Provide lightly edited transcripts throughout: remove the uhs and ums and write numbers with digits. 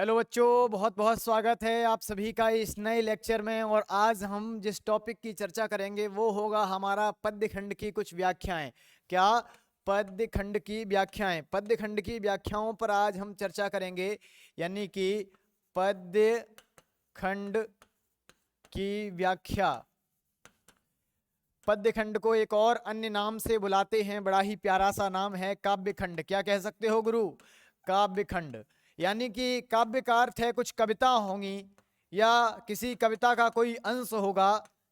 Hello बच्चों, बहुत बहुत स्वागत है आप सभी का इस नए लेक्चर में। और आज हम जिस टॉपिक की चर्चा करेंगे वो होगा हमारा पद्य खंड की कुछ व्याख्याएं। क्या? पद्य खंड की व्याख्याएं। पद्य खंड की व्याख्याओं पर आज हम चर्चा करेंगे, यानी कि पद्य खंड की व्याख्या। पद्य खंड को एक और अन्य नाम से बुलाते हैं, बड़ा ही प्यारा सा नाम है काव्य खंड। क्या कह सकते हो गुरु? काव्य खंड। यानी कि काव्य का अर्थ है कुछ कविता होंगी या किसी कविता का कोई अंश होगा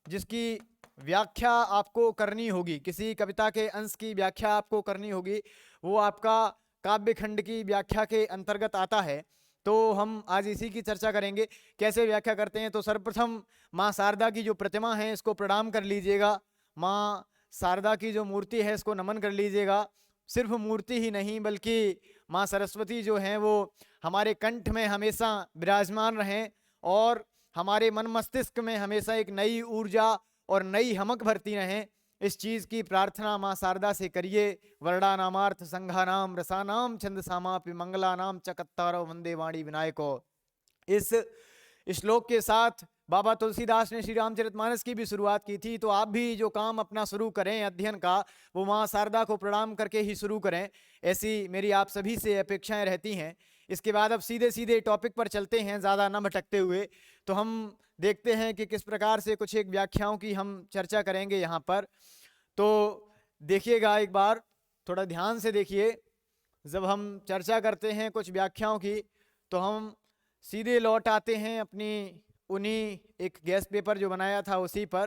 जिसकी व्याख्या आपको करनी होगी। किसी कविता के अंश की व्याख्या आपको करनी होगी, वो आपका काव्य खंड की व्याख्या के अंतर्गत आता है। तो हम आज इसी की चर्चा करेंगे, कैसे व्याख्या करते हैं। तो सर्वप्रथम माँ शारदा की जो प्रतिमा है इसको प्रणाम कर लीजिएगा। माँ शारदा की जो मूर्ति है इसको नमन कर लीजिएगा। सिर्फ मूर्ति ही नहीं बल्कि माँ सरस्वती जो हैं वो हमारे कंठ में हमेशा विराजमान रहें और हमारे मन मस्तिष्क में हमेशा एक नई ऊर्जा और नई हमक भरती रहें। इस चीज़ की प्रार्थना माँ शारदा से करिए। वर्णानामार्थ संघानाम रसानाम छंद सामापि मंगलानाम चकत्तारो वंदे वाणी विनायको। इस श्लोक के साथ बाबा तुलसीदास ने श्री रामचरितमानस की भी शुरुआत की थी। तो आप भी जो काम अपना शुरू करें अध्ययन का, वो माँ शारदा को प्रणाम करके ही शुरू करें, ऐसी मेरी आप सभी से अपेक्षाएं रहती हैं। इसके बाद अब सीधे सीधे टॉपिक पर चलते हैं, ज़्यादा न भटकते हुए। तो हम देखते हैं कि किस प्रकार से कुछ एक व्याख्याओं की हम चर्चा करेंगे यहाँ पर। तो देखिएगा एक बार, थोड़ा ध्यान से देखिए। जब हम चर्चा करते हैं कुछ व्याख्याओं की तो हम सीधे लौट आते हैं अपनी उन्हीं एक गैस पेपर जो बनाया था उसी पर।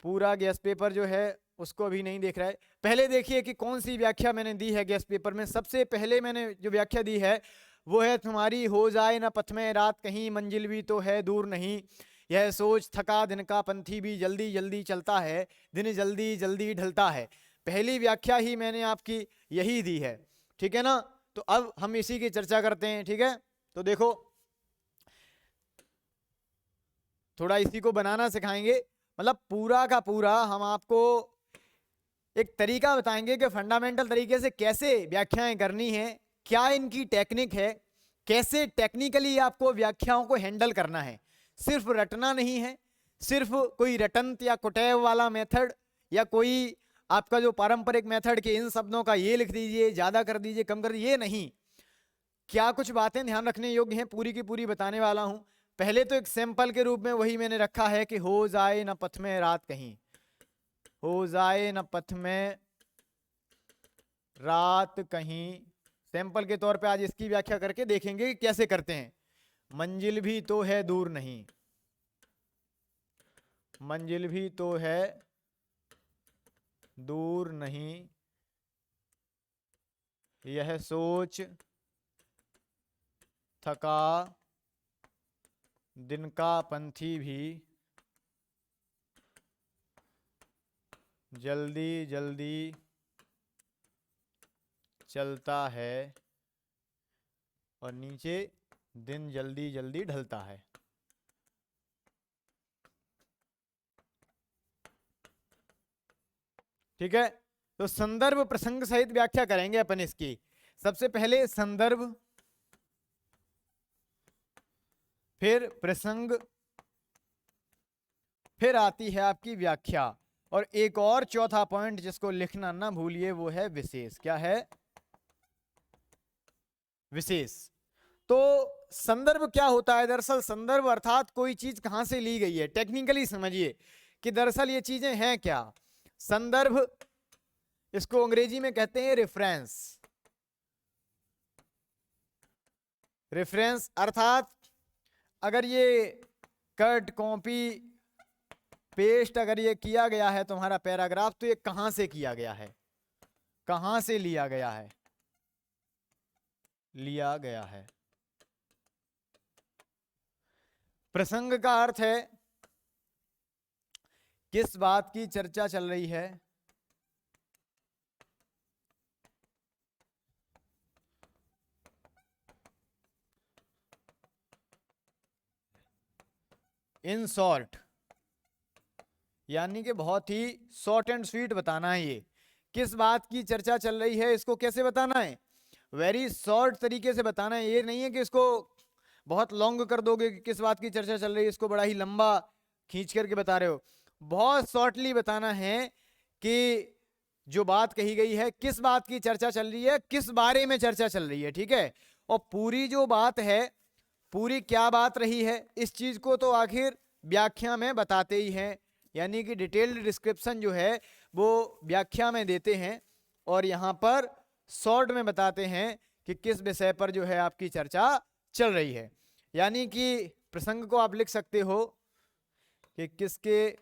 पूरा गैस पेपर जो है उसको अभी नहीं देख रहा है। पहले देखिए कि कौन सी व्याख्या मैंने दी है गैस पेपर में। सबसे पहले मैंने जो व्याख्या दी है वो है तुम्हारी हो जाए न पथ में रात कहीं, मंजिल भी तो है दूर नहीं। यह सोच थका दिन का पंथी भी जल्दी जल्दी चलता है, दिन जल्दी जल्दी ढलता है। पहली व्याख्या ही मैंने आपकी यही दी है, ठीक है ना। तो अब हम इसी की चर्चा करते हैं, ठीक है। तो देखो, थोड़ा इसी को बनाना सिखाएंगे। मतलब पूरा का पूरा हम आपको एक तरीका बताएंगे कि फंडामेंटल तरीके से कैसे व्याख्याएं करनी है, क्या इनकी टेक्निक है, कैसे टेक्निकली आपको व्याख्याओं को हैंडल करना है। सिर्फ रटना नहीं है, सिर्फ कोई रटंत या कुटैव वाला मेथड या कोई आपका जो पारंपरिक मेथड के इन शब्दों का ये लिख दीजिए, ज्यादा कर दीजिए, कम कर दीजिए, ये नहीं। क्या कुछ बातें ध्यान रखने योग्य हैं पूरी की पूरी बताने वाला हूं। पहले तो एक सैंपल के रूप में वही मैंने रखा है कि हो जाए न पथ में रात कहीं, हो जाए न पथ में रात कहीं। सैंपल के तौर पे आज इसकी व्याख्या करके देखेंगे कि कैसे करते हैं। मंजिल भी तो है दूर नहीं, मंजिल भी तो है दूर नहीं, यह सोच थका दिन का पंथी भी जल्दी जल्दी चलता है, और नीचे दिन जल्दी जल्दी ढलता है। ठीक है। तो संदर्भ प्रसंग सहित व्याख्या करेंगे अपन इसकी। सबसे पहले संदर्भ, फिर प्रसंग, फिर आती है आपकी व्याख्या, और एक और चौथा पॉइंट जिसको लिखना ना भूलिए वो है विशेष। क्या है? विशेष। तो संदर्भ क्या होता है? दरअसल संदर्भ अर्थात कोई चीज कहां से ली गई है, टेक्निकली समझिए कि दरअसल ये चीजें हैं क्या। संदर्भ, इसको अंग्रेजी में कहते हैं रेफरेंस। रेफरेंस अर्थात अगर ये कट कॉपी पेस्ट अगर ये किया गया है तुम्हारा पैराग्राफ, तो ये कहां से किया गया है, कहां से लिया गया है, लिया गया है। प्रसंग का अर्थ है किस बात की चर्चा चल रही है, इन शॉर्ट, यानी कि बहुत ही शॉर्ट एंड स्वीट बताना है। ये किस बात की चर्चा चल रही है इसको कैसे बताना है, वेरी शॉर्ट तरीके से बताना है। ये नहीं है कि इसको बहुत लॉन्ग कर दोगे कि किस बात की चर्चा चल रही है, इसको बड़ा ही लंबा खींच करके बता रहे हो। बहुत शॉर्टली बताना है कि जो बात कही गई है, किस बात की चर्चा चल रही है, किस बारे में चर्चा चल रही है, ठीक है। और पूरी जो बात है, पूरी क्या बात रही है, इस चीज को तो आखिर व्याख्या में बताते ही हैं, यानी कि डिटेल्ड डिस्क्रिप्शन जो है वो व्याख्या में देते हैं, और यहाँ पर शॉर्ट में बताते हैं कि किस विषय पर जो है आपकी चर्चा चल रही है। यानी कि प्रसंग को आप लिख सकते हो कि किसके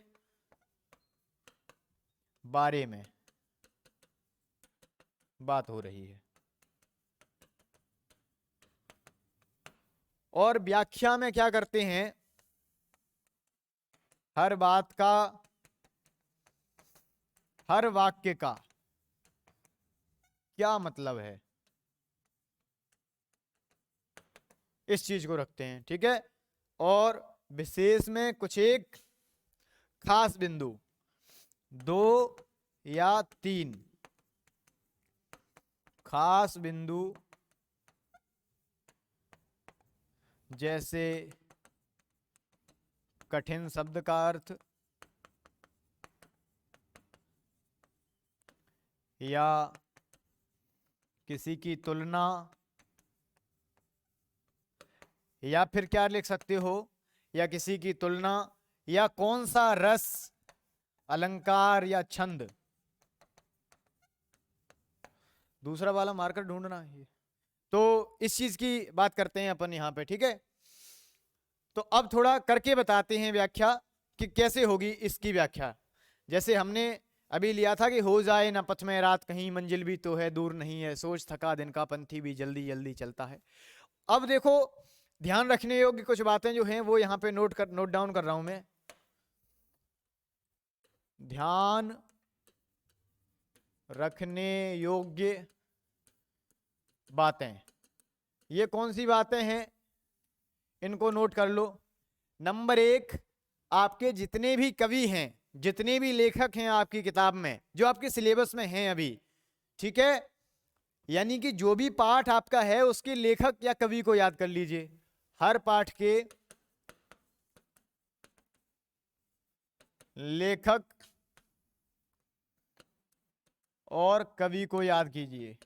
बारे में बात हो रही है। और व्याख्या में क्या करते हैं, हर बात का, हर वाक्य का क्या मतलब है, इस चीज को रखते हैं, ठीक है। और विशेष में कुछ एक खास बिंदु, 2 या 3 खास बिंदु, जैसे कठिन शब्द का अर्थ, या किसी की तुलना, या फिर क्या लिख सकते हो, या किसी की तुलना, या कौन सा रस, अलंकार या छंद। दूसरा वाला मार्कर ढूंढना है। तो इस चीज की बात करते हैं अपन यहाँ पे, ठीक है। तो अब थोड़ा करके बताते हैं व्याख्या कि कैसे होगी इसकी व्याख्या। जैसे हमने अभी लिया था कि हो जाए ना पथ में रात, कहीं मंजिल भी तो है दूर नहीं है, सोच थका दिन का पंथी भी जल्दी जल्दी चलता है। अब देखो, ध्यान रखने योग्य कुछ बातें जो हैं वो यहाँ पे नोट डाउन कर रहा हूं मैं। ध्यान रखने योग्य बातें, ये कौन सी बातें हैं, इनको नोट कर लो। नंबर 1, आपके जितने भी कवि हैं, जितने भी लेखक हैं आपकी किताब में, जो आपके सिलेबस में हैं अभी, ठीक है, यानी कि जो भी पाठ आपका है उसके लेखक या कवि को याद कर लीजिए। हर पाठ के लेखक और कवि को याद कीजिए,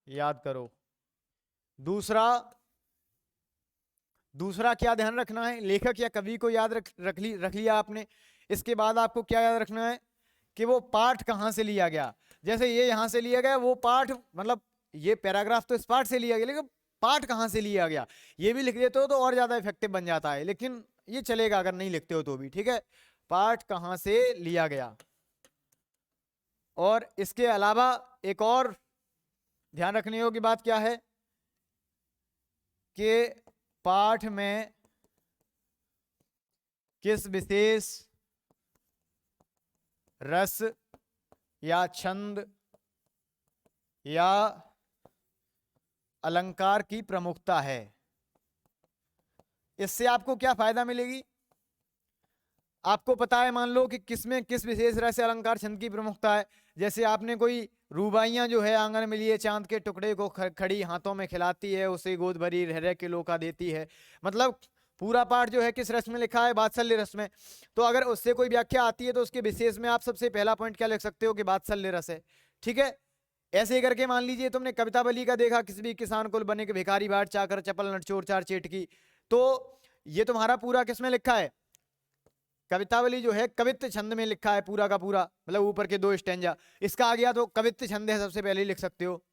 याद करो। दूसरा क्या ध्यान रखना है, लेखक या कवि को याद रख लिया आपने। इसके बाद आपको क्या याद रखना है कि वो पाठ कहाँ से लिया गया। जैसे ये यहां से लिया गया, वो पाठ मतलब ये पैराग्राफ तो इस पाठ से लिया गया, लेकिन पाठ कहाँ से लिया गया ये भी लिख देते हो तो और ज्यादा इफेक्टिव बन जाता है, लेकिन ये चलेगा अगर नहीं लिखते हो तो भी, ठीक है। पाठ कहाँ से लिया गया। और इसके अलावा एक और ध्यान रखने योग्य बात क्या है कि पाठ में किस विशेष रस या छंद या अलंकार की प्रमुखता है। इससे आपको क्या फायदा मिलेगी, आपको पता है मान लो कि किसमें किस विशेष रस या अलंकार छंद की प्रमुखता है। जैसे आपने कोई रूबाइयां जो है आंगन में लिए चांद के टुकड़े को खड़ी हाथों में खिलाती है, उसे गोद भरी हृदय के लोका देती है, मतलब पूरा पाठ जो है किस रस में लिखा है, वात्सल्य रस में। तो अगर उससे कोई व्याख्या आती है तो उसके विशेष में आप सबसे पहला पॉइंट क्या लिख सकते हो कि वात्सल्य रस है, ठीक है। ऐसे ही करके मान लीजिए तुमने कविता बली का देखा, किसी भी किसान कुल बने के भिखारी बाट चाकर चपल नटचोर चार चेटकी, तो ये तुम्हारा पूरा किसमें लिखा है, कवितावली जो है कवित्त छंद में लिखा है पूरा का पूरा, मतलब ऊपर के 2 स्टैंजा, इसका आ गया तो कवित्त छंद है, सबसे पहले ही लिख सकते हो।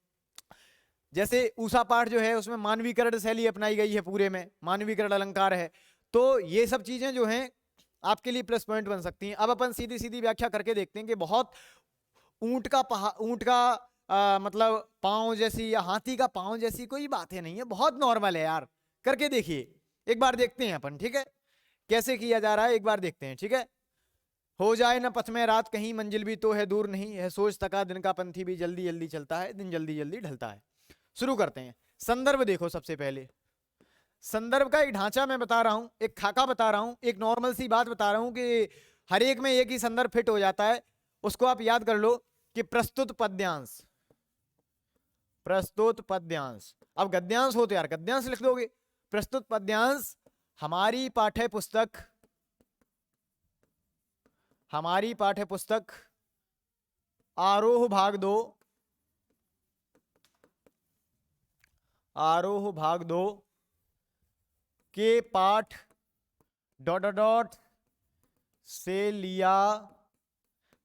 जैसे ऊषा पाठ जो है उसमें मानवीकरण शैली अपनाई गई है, पूरे में मानवीकरण अलंकार है। तो ये सब चीजें जो हैं आपके लिए प्लस पॉइंट बन सकती हैं। अब अपन सीधी सीधी व्याख्या करके देखते हैं कि बहुत ऊंट का मतलब पांव जैसी या हाथी का पांव जैसी कोई बात है नहीं है, बहुत नॉर्मल है यार, करके देखिए, एक बार देखते हैं अपन, ठीक है, कैसे किया जा रहा है, एक बार देखते हैं, ठीक है। हो जाए ना पथ में रात, कहीं मंजिल भी तो है दूर नहीं है, सोच थका दिन का पंथी भी जल्दी जल्दी चलता है, दिन जल्दी जल्दी ढलता है। शुरू करते हैं। संदर्भ देखो, सबसे पहले संदर्भ का एक ढांचा मैं बता रहा हूं, एक खाका बता रहा हूं, एक नॉर्मल सी बात बता रहा हूं कि हर एक में एक ही संदर्भ फिट हो जाता है, उसको आप याद कर लो कि प्रस्तुत पद्यांश, प्रस्तुत पद्यांश। अब गद्यांश हो तो यार गद्यांश लिख दोगे। प्रस्तुत पद्यांश हमारी पाठ्य पुस्तक, हमारी पाठ्य पुस्तक आरोह भाग 2, आरोह भाग 2 के पाठ डॉट डॉट डॉट से लिया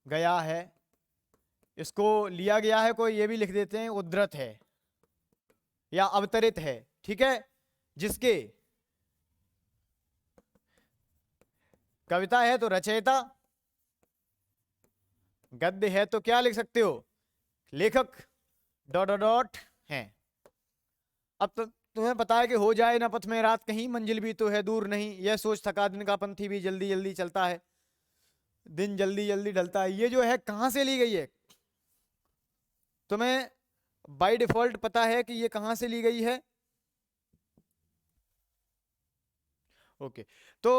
गया है। इसको लिया गया है कोई ये भी लिख देते हैं, उद्धृत है या अवतरित है, ठीक है। जिसके कविता है तो रचयिता, गद्य है तो क्या लिख सकते हो, लेखक डॉट डॉट डॉट हैं। अब तो तुम्हें पता है कि हो जाए ना पथ में रात कहीं, मंजिल भी तो है दूर नहीं, यह सोच थका दिन का पंथी भी जल्दी जल्दी चलता है, दिन जल्दी जल्दी ढलता है। ये जो है कहां से ली गई है, तुम्हें बाय डिफॉल्ट पता है कि ये कहां से ली गई है। ओके, तो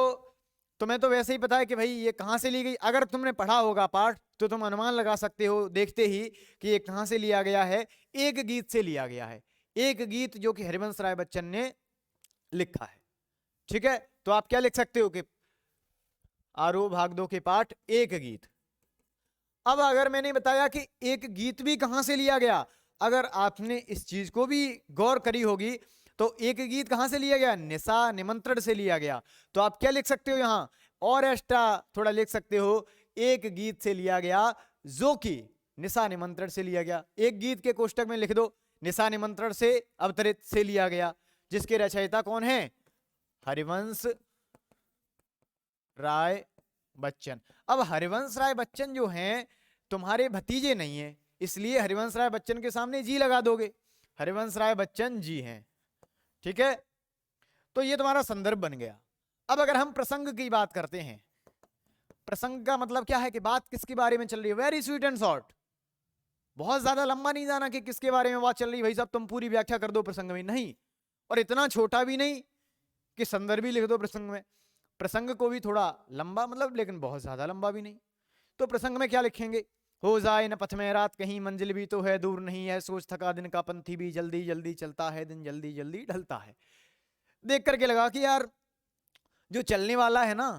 तुम्हें तो वैसे ही पता है कि भाई ये कहां से ली गई। अगर तुमने पढ़ा होगा पाठ तो तुम अनुमान लगा सकते हो देखते ही कि ये कहां से लिया गया है। एक गीत से लिया गया है, एक गीत जो कि हरिवंश राय बच्चन ने लिखा है, ठीक है। तो आप क्या लिख सकते हो कि आरोह भाग 2 के पाठ एक गीत। अब अगर मैंने बताया कि एक गीत भी कहां से लिया गया, अगर आपने इस चीज को भी गौर करी होगी तो एक गीत कहां से लिया गया, निशा निमंत्रण से लिया गया। तो आप क्या लिख सकते हो यहां और एक्स्ट्रा थोड़ा लिख सकते हो, एक गीत से लिया गया जो कि निशा निमंत्रण से लिया गया। एक गीत के कोष्टक में लिख दो निशा निमंत्रण से अवतरित से लिया गया, जिसके रचयिता कौन है, हरिवंश राय बच्चन। अब हरिवंश राय बच्चन जो हैं तुम्हारे भतीजे नहीं है, इसलिए हरिवंश राय बच्चन के सामने जी लगा दोगे, हरिवंश राय बच्चन जी हैं, ठीक है। तो ये तुम्हारा संदर्भ बन गया। अब अगर हम प्रसंग की बात करते हैं, प्रसंग का मतलब क्या है कि बात किसके बारे में चल रही है, वेरी स्वीट एंड शॉर्ट, बहुत ज्यादा लंबा नहीं जाना कि किसके बारे में बात चल रही है भाई साहब तुम पूरी व्याख्या कर दो प्रसंग में, नहीं। और इतना छोटा भी नहीं कि संदर्भ भी लिख दो प्रसंग में, प्रसंग को भी थोड़ा लंबा मतलब लेकिन बहुत ज्यादा लंबा भी नहीं। तो प्रसंग में क्या लिखेंगे, हो जाए न पथ में रात कहीं, मंजिल भी तो है दूर नहीं है, सोच थका दिन का पंथी भी जल्दी जल्दी चलता है, दिन जल्दी जल्दी ढलता है। देख करके लगा कि यार जो चलने वाला है ना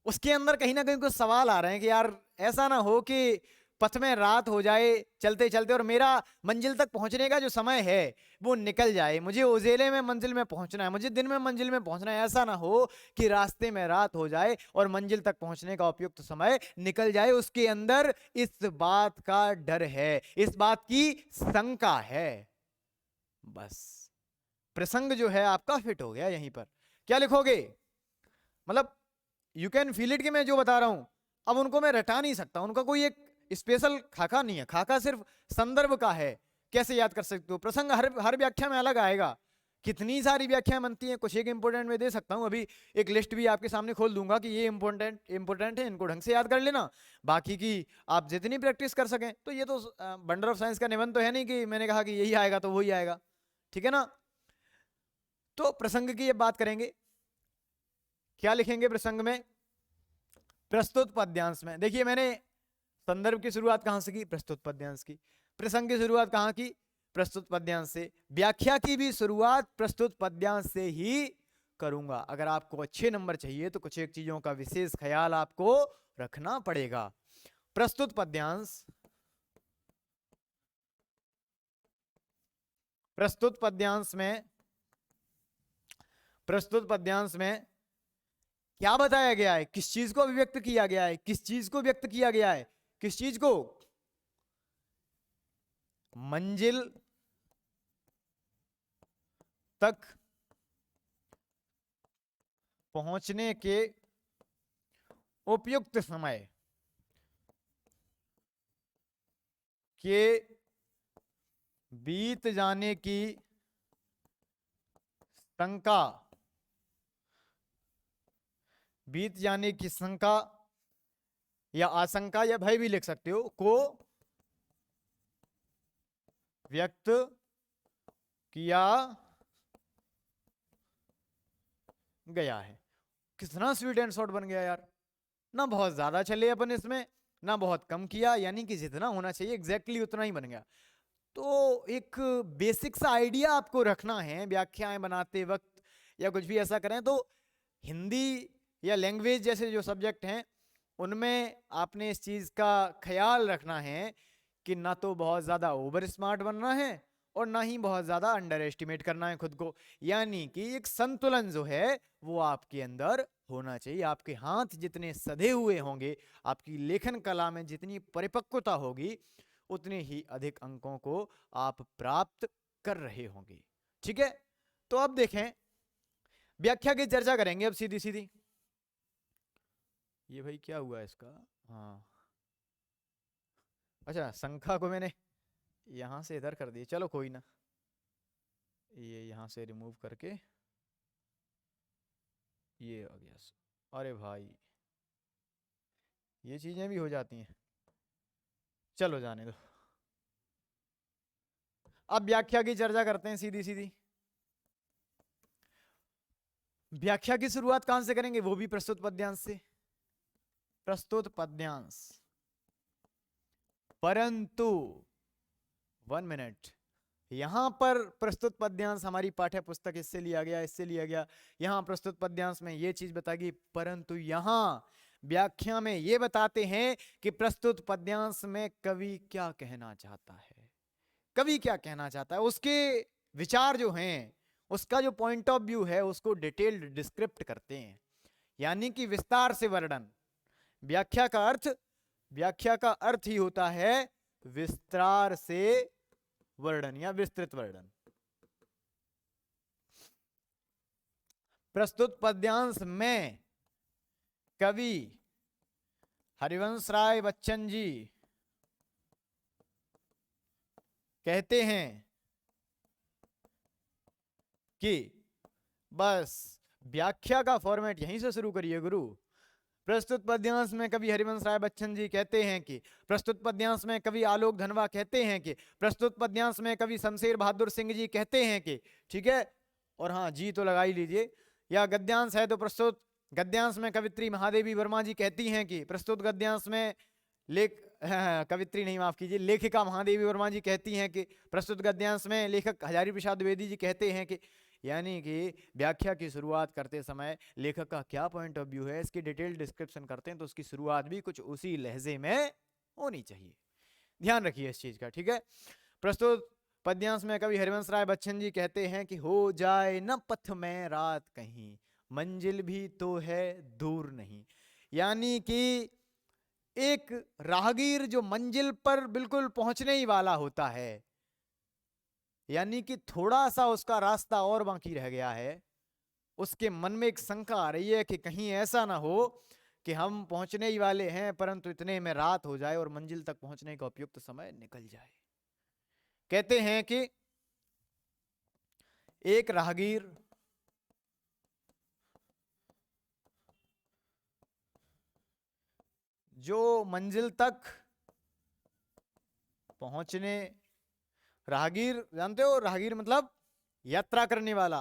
उसके अंदर कहीं ना कहीं कुछ सवाल आ रहे हैं कि यार ऐसा ना हो कि पथ में रात हो जाए चलते चलते और मेरा मंजिल तक पहुंचने का जो समय है वो निकल जाए, मुझे उजेले में मंजिल में पहुंचना है, मुझे दिन में मंजिल में पहुंचना है, ऐसा ना हो कि रास्ते में रात हो जाए और मंजिल तक पहुंचने का उपयुक्त समय निकल जाए। उसके अंदर इस बात का डर है, इस बात की शंका है। बस प्रसंग जो है आपका फिट हो गया। यहीं पर क्या लिखोगे, मतलब यू कैन फील इट कि मैं जो बता रहा हूं अब उनको मैं रटा नहीं सकता, उनका कोई एक स्पेशल खाका नहीं है, खाका सिर्फ संदर्भ का है। कैसे याद कर सकते हो, प्रसंग हर व्याख्या में अलग आएगा, कितनी सारी व्याख्याएं बनती हैं, कुछ एक इंपोर्टेंट में दे सकता हूं। अभी एक लिस्ट भी आपके सामने खोल दूंगा कि ये इंपोर्टेंट है, इनको ढंग से याद कर लेना, बाकी की आप जितनी प्रैक्टिस कर सकें। तो ये तो बंडर ऑफ साइंस का निबंध तो है नहीं कि मैंने कहा कि यही आएगा तो वही आएगा, ठीक है ना। तो प्रसंग की ये बात करेंगे, क्या लिखेंगे प्रसंग में, प्रस्तुत पद्यांश में। देखिए मैंने संदर्भ की शुरुआत कहां से की, प्रस्तुत पद्यांश की। प्रसंग की शुरुआत कहां की, प्रस्तुत पद्यांश से। व्याख्या की भी शुरुआत प्रस्तुत पद्यांश से ही करूंगा। अगर आपको अच्छे नंबर चाहिए तो कुछ एक चीजों का विशेष ख्याल आपको रखना पड़ेगा। प्रस्तुत पद्यांश, प्रस्तुत पद्यांश में, प्रस्तुत पद्यांश में क्या बताया गया है, किस चीज को अभिव्यक्त किया गया है, किस चीज को व्यक्त किया गया है, किस चीज को, मंजिल तक पहुंचने के उपयुक्त समय के बीत जाने की शंका, बीत जाने की शंका या आशंका या भय भी लिख सकते हो, को व्यक्त किया गया है। कितना स्वीट एंड शॉर्ट बन गया यार, ना बहुत ज्यादा चले अपन इसमें ना बहुत कम किया, यानी कि जितना होना चाहिए एग्जैक्टली उतना ही बन गया। तो एक बेसिक सा आइडिया आपको रखना है व्याख्याएं बनाते वक्त या कुछ भी ऐसा करें तो हिंदी या लैंग्वेज जैसे जो सब्जेक्ट हैं उनमें आपने इस चीज का ख्याल रखना है कि ना तो बहुत ज्यादा ओवर स्मार्ट बनना है और ना ही बहुत ज्यादा अंडर एस्टिमेट करना है खुद को। यानी कि एक संतुलन जो है वो आपके अंदर होना चाहिए। आपके हाथ जितने सधे हुए होंगे, आपकी लेखन कला में जितनी परिपक्वता होगी, उतने ही अधिक अंकों को आप प्राप्त कर रहे होंगे। ठीक है, तो अब देखें व्याख्या की चर्चा करेंगे अब सीधी सीधी। ये भाई क्या हुआ इसका? हाँ, अच्छा संख्या को मैंने यहां से इधर कर दिया, चलो कोई ना, ये यहां से रिमूव करके ये आ गया। अरे भाई ये चीजें भी हो जाती हैं, चलो जाने दो। अब व्याख्या की चर्चा करते हैं सीधी सीधी। व्याख्या की शुरुआत कहां से करेंगे? वो भी प्रस्तुत पद्यांश से। प्रस्तुत पद्यांश, परंतु 1 मिनट, यहां पर प्रस्तुत पद्यांश हमारी पाठ्य पुस्तक इससे लिया गया, इससे लिया गया। यहां प्रस्तुत पद्यांश में ये चीज बताई, परंतु यहां व्याख्या में ये बताते हैं कि प्रस्तुत पद्यांश में कवि क्या कहना चाहता है। कवि क्या कहना चाहता है, उसके विचार जो हैं, उसका जो पॉइंट ऑफ व्यू है, उसको डिटेल्ड डिस्क्रिप्ट करते हैं, यानी कि विस्तार से वर्णन। व्याख्या का अर्थ, व्याख्या का अर्थ ही होता है विस्तार से वर्णन या विस्तृत वर्णन। प्रस्तुत पद्यांश में कवि हरिवंश राय बच्चन जी कहते हैं कि बस व्याख्या का फॉर्मेट यहीं से शुरू करिए गुरु। प्रस्तुत पद्यांश में कवि हरिवंश राय बच्चन जी कहते हैं कि, प्रस्तुत पद्यांश में कवि आलोक धनवा कहते हैं कि, प्रस्तुत पद्यांश में कवि शमशेर बहादुर सिंह जी कहते हैं कि, ठीक है, और हाँ जी तो लगा ही लीजिए। या गद्यांश है तो प्रस्तुत गद्यांश में कवित्री महादेवी वर्मा जी कहती हैं कि, प्रस्तुत गद्यांश में कवित्री नहीं, माफ कीजिए, लेखिका महादेवी वर्मा जी कहती हैं कि, प्रस्तुत गद्यांश में लेखक हजारी प्रसाद द्विवेदी जी कहते हैं कि। यानी कि व्याख्या की शुरुआत करते समय लेखक का क्या पॉइंट ऑफ व्यू है, इसकी डिटेल डिस्क्रिप्शन करते हैं, तो उसकी शुरुआत भी कुछ उसी लहजे में होनी चाहिए। ध्यान रखिए इस चीज का, ठीक है। प्रस्तुत पद्यांश में कवि हरिवंश राय बच्चन जी कहते हैं कि, हो जाए न पथ में रात कहीं, मंजिल भी तो है दूर नहीं। यानी कि एक राहगीर जो मंजिल पर बिल्कुल पहुंचने ही वाला होता है, यानी कि थोड़ा सा उसका रास्ता और बाकी रह गया है, उसके मन में एक शंका आ रही है कि कहीं ऐसा ना हो कि हम पहुंचने ही वाले हैं परंतु इतने में रात हो जाए और मंजिल तक पहुंचने का उपयुक्त समय निकल जाए। कहते हैं कि एक राहगीर जो मंजिल तक पहुंचने, राहगीर जानते हो, राहगीर मतलब यात्रा करने वाला।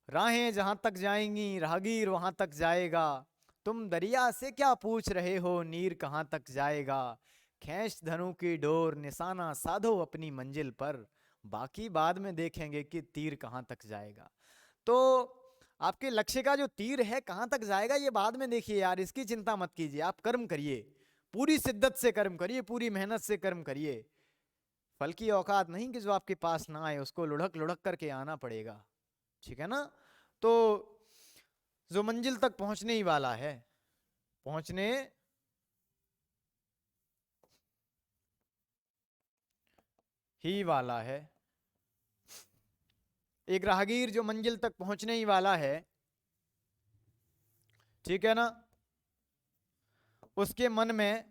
राहें जहां तक जाएंगी राहगीर वहां तक जाएगा, तुम दरिया से क्या पूछ रहे हो नीर कहां तक जाएगा। खींच धनु की डोर निशाना साधो अपनी मंजिल पर, बाकी बाद में देखेंगे कि तीर कहां तक जाएगा। तो आपके लक्ष्य का जो तीर है कहां तक जाएगा ये बाद में देखिए यार, इसकी चिंता मत कीजिए, आप कर्म करिए, पूरी शिद्दत से कर्म करिए, पूरी मेहनत से कर्म करिए। फल की औकात नहीं कि जो आपके पास ना आए उसको लुढ़क लुढ़क करके आना पड़ेगा, ठीक है ना। तो जो मंजिल तक पहुंचने ही वाला है, पहुंचने ही वाला है, एक राहगीर जो मंजिल तक पहुंचने ही वाला है, ठीक है ना, उसके मन में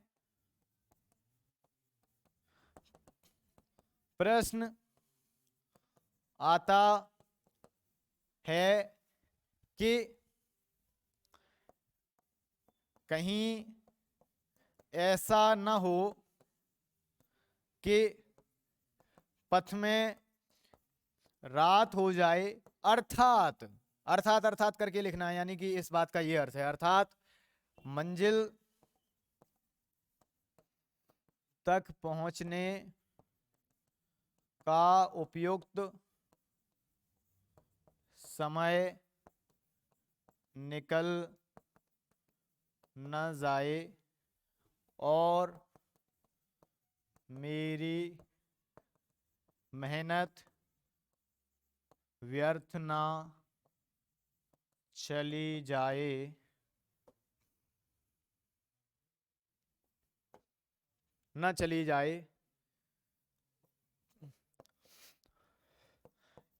प्रश्न आता है कि कहीं ऐसा न हो कि पथ में रात हो जाए, अर्थात अर्थात अर्थात करके लिखना है, यानी कि इस बात का ये अर्थ है, अर्थात मंजिल तक पहुंचने का उपयुक्त समय निकल न जाए और मेरी मेहनत व्यर्थ ना चली जाए, न चली जाए,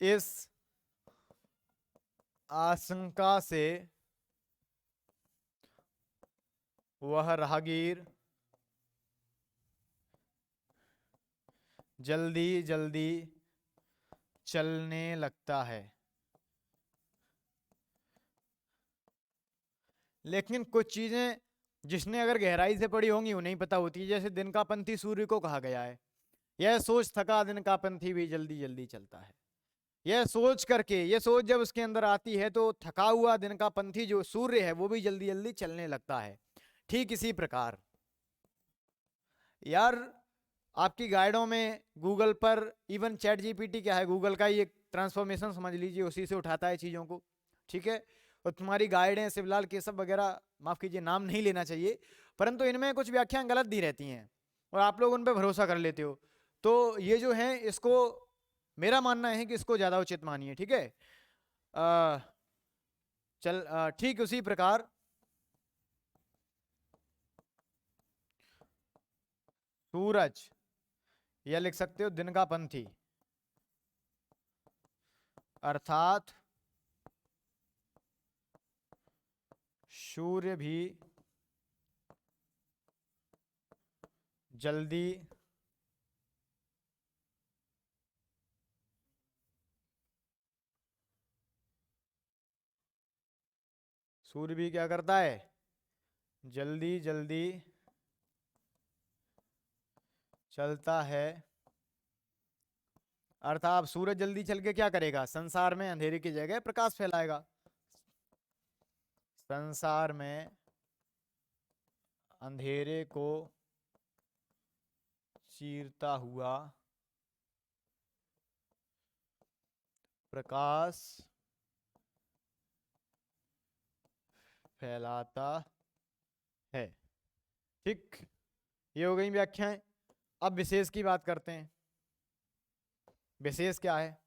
इस आशंका से वह राहगीर जल्दी जल्दी चलने लगता है। लेकिन कुछ चीजें जिसने अगर गहराई से पढ़ी होंगी उन्हें पता होती है, जैसे दिन का पंथी सूर्य को कहा गया है, यह सोच थका दिन का पंथी भी जल्दी जल्दी चलता है। यह सोच करके, यह सोच जब उसके अंदर आती है तो थका हुआ दिन का पंथी जो सूर्य है वो भी जल्दी जल्दी चलने लगता है। ठीक इसी प्रकार यार आपकी गाइडों में, गूगल पर, इवन चैट जीपीटी क्या है, गूगल का ही एक ट्रांसफॉर्मेशन समझ लीजिए, उसी से उठाता है चीज़ों को, ठीक है। और तुम्हारी गाइड है शिवलाल केशव वगैरह, माफ़ कीजिए नाम नहीं लेना चाहिए, परंतु इनमें कुछ व्याख्याएं गलत दी रहती हैं और आप लोग उन पर भरोसा कर लेते हो। तो ये जो है इसको, मेरा मानना है कि इसको ज़्यादा उचित मानिए, ठीक है। ठीक उसी प्रकार सूरज, यह लिख सकते हो दिन का पंथी, अर्थात सूर्य भी जल्दी सूर्य भी क्या करता है, जल्दी जल्दी चलता है। अर्थात सूरज जल्दी चल के क्या करेगा, संसार में अंधेरे की जगह प्रकाश फैलाएगा, संसार में अंधेरे को चीरता हुआ प्रकाश फैलाता है। ठीक, ये हो गई व्याख्याएं। अब विशेष की बात करते हैं। विशेष क्या है,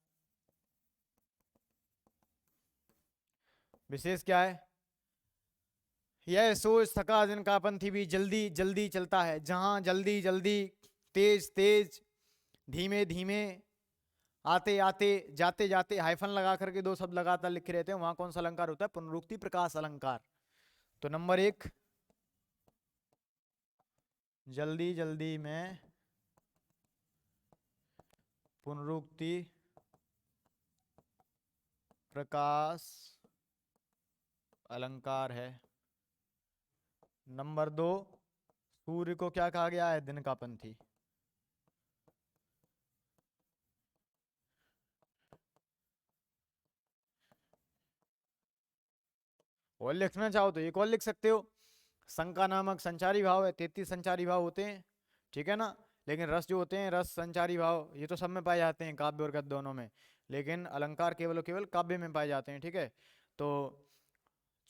विशेष क्या है, यह सोच थका दिन का पंथी भी जल्दी जल्दी चलता है। जहां जल्दी जल्दी, तेज तेज, धीमे धीमे, आते आते, जाते जाते, हाइफन लगा करके दो शब्द लगातार लिखे रहते हैं, वहां कौन सा अलंकार होता है, पुनरुक्ति प्रकाश अलंकार। तो नंबर एक, जल्दी जल्दी में पुनरुक्ति प्रकाश अलंकार है। नंबर दो, सूर्य को क्या कहा गया है, दिन का पंथी। और लिखना चाहो तो एक और लिख सकते हो, शंका नामक संचारी भाव है, 33 संचारी भाव होते हैं, ठीक है ना। लेकिन रस जो होते हैं, रस संचारी भाव, ये तो सब में पाए जाते हैं, काव्य और गद्य दोनों में, लेकिन अलंकार केवल और केवल काव्य में पाए जाते हैं, ठीक है। तो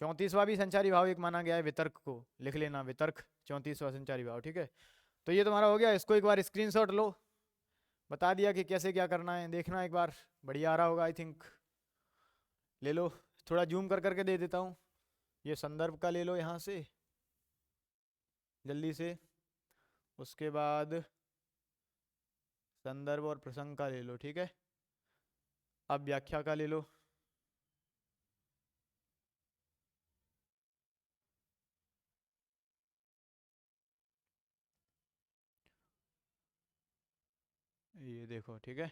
34वां भी संचारी भाव एक माना गया है, वितर्क को लिख लेना, वितर्क 34वां संचारी भाव, ठीक है। तो ये तुम्हारा हो गया, इसको एक बार स्क्रीनशॉट लो, बता दिया कि कैसे क्या करना है, देखना एक बार, बढ़िया आ रहा होगा आई थिंक। ले लो, थोड़ा जूम कर करके दे देता हूँ, ये संदर्भ का ले लो यहाँ से जल्दी से, उसके बाद संदर्भ और प्रसंग का ले लो, ठीक है। अब व्याख्या का ले लो, ये देखो, ठीक है,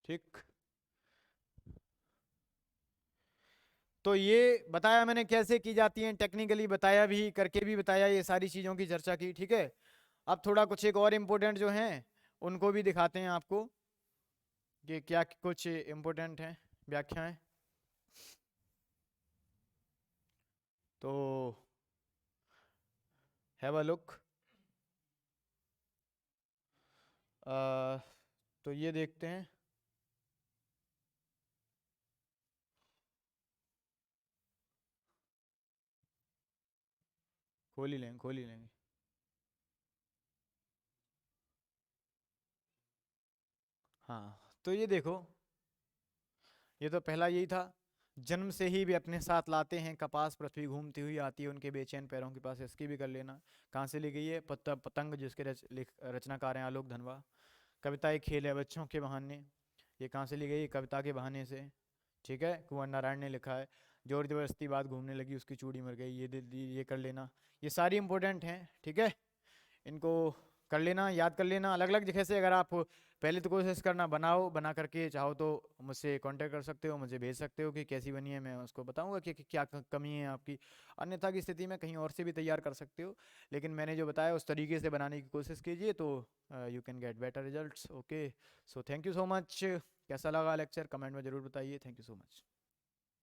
ठीक। तो ये बताया मैंने कैसे की जाती हैं, टेक्निकली बताया भी, करके भी बताया, ये सारी चीज़ों की चर्चा की, ठीक है। अब थोड़ा कुछ एक और इम्पोर्टेंट जो हैं उनको भी दिखाते हैं आपको कि क्या कुछ इम्पोर्टेंट हैं व्याख्याएं। तो हैव अ लुक, तो ये देखते हैं। खोल ही लेंगे। हाँ, तो ये देखो, ये तो पहला यही था। जन्म से ही वे अपने साथ लाते हैं कपास, पृथ्वी घूमती हुई आती है उनके बेचैन पैरों के पास। इसकी भी कर लेना। कहाँ से ली गई है? पतंग, जिसके रचनाकार हैं आलोक धनवा। कविता एक खेल है बच्चों के बहाने, ये कहाँ से ली गई? कविता के बहाने से। ठीक है, कुंवर नारायण ने लिखा है। जोर जबरदस्ती बात घूमने लगी, उसकी चूड़ी मर गई, ये कर लेना। ये सारी इंपॉर्टेंट हैं, ठीक है। इनको कर लेना, याद कर लेना अलग अलग जगह से। अगर आप पहले तो कोशिश करना, बनाओ, बना करके चाहो तो मुझसे कांटेक्ट कर सकते हो, मुझे भेज सकते हो कि कैसी बनी है, मैं उसको बताऊंगा कि क्या कमी है आपकी। अन्यथा की स्थिति में कहीं और से भी तैयार कर सकते हो, लेकिन मैंने जो बताया उस तरीके से बनाने की कोशिश कीजिए, तो you can get better results. Okay, so thank you so much. कैसा लगा लेक्चर, कमेंट में ज़रूर बताइए। Thank you so much.